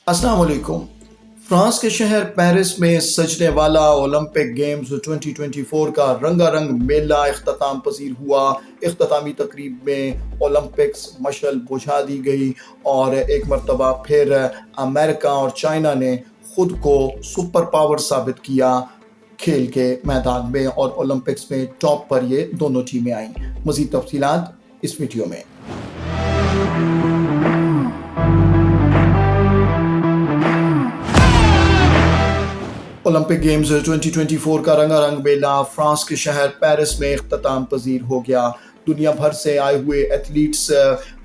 अस्सलाम वालेकुम। फ्रांस के शहर पेरिस में सजने वाला ओलंपिक गेम्स 2024 का रंगारंग मेला इख्तिताम पजीर हुआ। इख्तितामी तकरीब में ओलंपिक्स मशल बुझा दी गई और एक मरतबा फिर अमेरिका और चाइना ने खुद को सुपर पावर साबित किया खेल के मैदान में, और ओलंपिक्स में टॉप पर ये दोनों टीमें आईं। मज़ीद तफसीलात इस वीडियो में। ओलंपिक गेम्स 2024 का रंगारंग मेला फ्रांस के शहर पेरिस में इख्तिताम पजीर हो गया। दुनिया भर से आए हुए एथलीट्स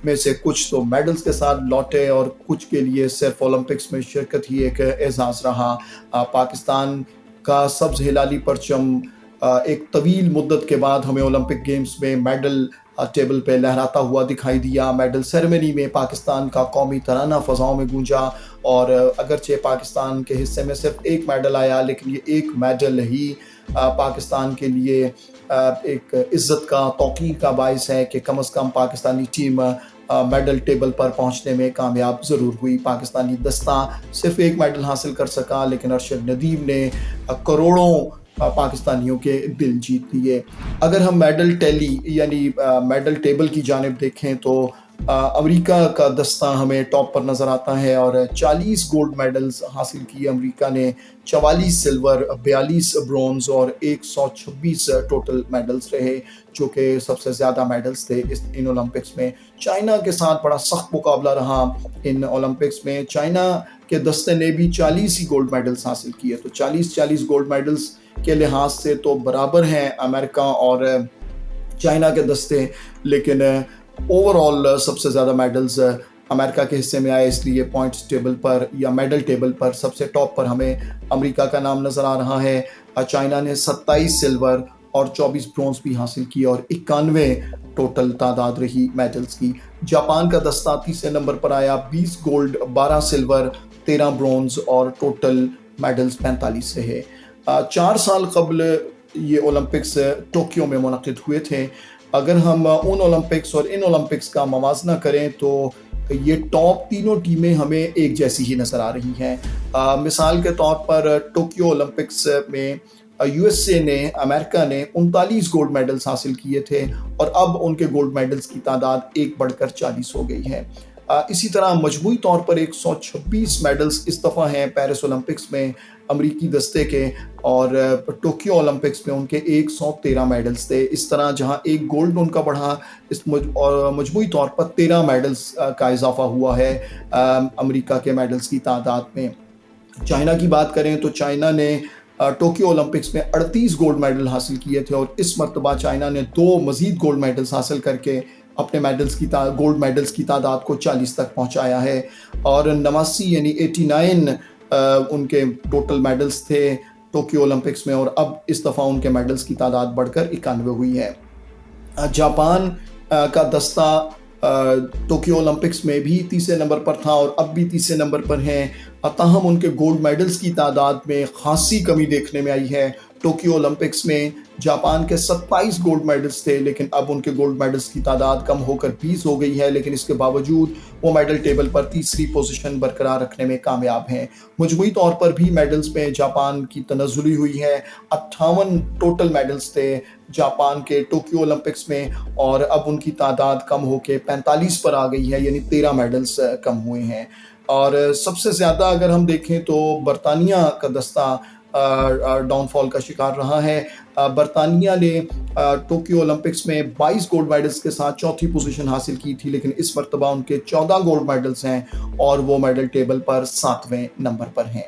में से कुछ तो मेडल्स के साथ लौटे और कुछ के लिए सिर्फ ओलंपिक्स में शिरकत ही एक एजाज़ रहा। पाकिस्तान का सब्ज़ हिलाली परचम एक तवील मुद्दत के बाद हमें ओलंपिक गेम्स में मेडल टेबल पे लहराता हुआ दिखाई दिया। मेडल सेरेमनी में पाकिस्तान का कौमी तराना फ़ज़ाओं में गूंजा, और अगरचे पाकिस्तान के हिस्से में सिर्फ एक मेडल आया, लेकिन ये एक मेडल ही पाकिस्तान के लिए एक इज़्ज़त का, तौक़ीर का बाइस है कि कम से कम पाकिस्तानी टीम मेडल टेबल पर पहुंचने में कामयाब ज़रूर हुई। पाकिस्तानी दस्ता सिर्फ एक मेडल हासिल कर सका, लेकिन अरशद नदीम ने करोड़ों पाकिस्तानियों के दिल जीत लिए। अगर हम मेडल टैली यानी मेडल टेबल की जानिब देखें तो अमेरिका का दस्ता हमें टॉप पर नज़र आता है, और 40 गोल्ड मेडल्स हासिल किए अमेरिका ने। 44 सिल्वर, 42 ब्रॉन्ज और 126 टोटल मेडल्स रहे, जो कि सबसे ज़्यादा मेडल्स थे इन ओलंपिक्स में। चाइना के साथ बड़ा सख्त मुकाबला रहा इन ओलंपिक्स में। चाइना के दस्ते ने भी 40 ही गोल्ड मेडल्स हासिल किए, तो 40 गोल्ड मेडल्स के लिहाज से तो बराबर हैं अमेरिका और चाइना के दस्ते, लेकिन ओवरऑल सबसे ज़्यादा मेडल्स अमेरिका के हिस्से में आए, इसलिए पॉइंट्स टेबल पर या मेडल टेबल पर सबसे टॉप पर हमें अमेरिका का नाम नज़र आ रहा है। चाइना ने 27 सिल्वर और 24 ब्रॉन्ज भी हासिल किए, और 91 टोटल तादाद रही मेडल्स की। जापान का दस्ता तीसरे नंबर पर आया, 20 गोल्ड, 12 सिल्वर, 13 ब्रॉन्ज और टोटल मेडल्स 45 रहे। 4 साल कबल ये ओलंपिक्स टोक्यो में मुनक़िद हुए थे। अगर हम उन ओलंपिक्स और इन ओलंपिक्स का मवाज़ना करें तो ये टॉप तीनों टीमें हमें एक जैसी ही नज़र आ रही हैं। मिसाल के तौर पर टोक्यो ओलंपिक्स में यूएसए ने, अमेरिका ने 39 गोल्ड मेडल्स हासिल किए थे, और अब उनके गोल्ड मेडल्स की तादाद एक बढ़कर 40 हो गई है। इसी तरह मजमूई तौर पर 126 मेडल्स इस दफ़ा हैं पेरिस ओलंपिक्स में अमरीकी दस्ते के, और टोक्यो ओलंपिक्स में उनके 113 मेडल्स थे। इस तरह जहां एक गोल्ड उनका बढ़ा, और मजमूई तौर पर 13 मेडल्स का इजाफा हुआ है अमरीका के मेडल्स की तादाद में। चाइना की बात करें तो चाइना ने टोक्यो ओलंपिक्स में 38 गोल्ड मेडल हासिल किए थे, और इस मरतबा चाइना ने 2 मज़ीद गोल्ड मेडल्स हासिल करके अपने गोल्ड मेडल्स की तादाद को 40 तक पहुंचाया है। और 89 यानी 89 उनके टोटल मेडल्स थे टोक्यो ओलंपिक्स में, और अब इस दफ़ा उनके मेडल्स की तादाद बढ़कर 91 हुई है। जापान का दस्ता टोक्यो ओलंपिक्स में भी तीसरे नंबर पर था, और अब भी तीसरे नंबर पर हैं। ताहम उनके गोल्ड मेडल्स की तादाद में खासी कमी देखने में आई है। टोक्यो ओलंपिक्स में जापान के 27 गोल्ड मेडल्स थे, लेकिन अब उनके गोल्ड मेडल्स की तादाद कम होकर 20 हो गई है, लेकिन इसके बावजूद वो मेडल टेबल पर तीसरी पोजीशन बरकरार रखने में कामयाब हैं। मजमूई तौर पर भी मेडल्स में जापान की तनज़्ज़ुली हुई है। 58 टोटल मेडल्स थे जापान के टोक्यो ओलंपिक्स में, और अब उनकी तादाद कम होकर 45 पर आ गई है, यानी 13 मेडल्स कम हुए हैं। और सबसे ज़्यादा अगर हम देखें तो बरतानिया का दस्ता डाउनफॉल का शिकार रहा है। बरतानिया ने टोक्यो ओलंपिक्स में 22 गोल्ड मेडल्स के साथ चौथी पोजीशन हासिल की थी, लेकिन इस मरतबा उनके 14 गोल्ड मेडल्स हैं, और वो मेडल टेबल पर 7वें नंबर पर हैं।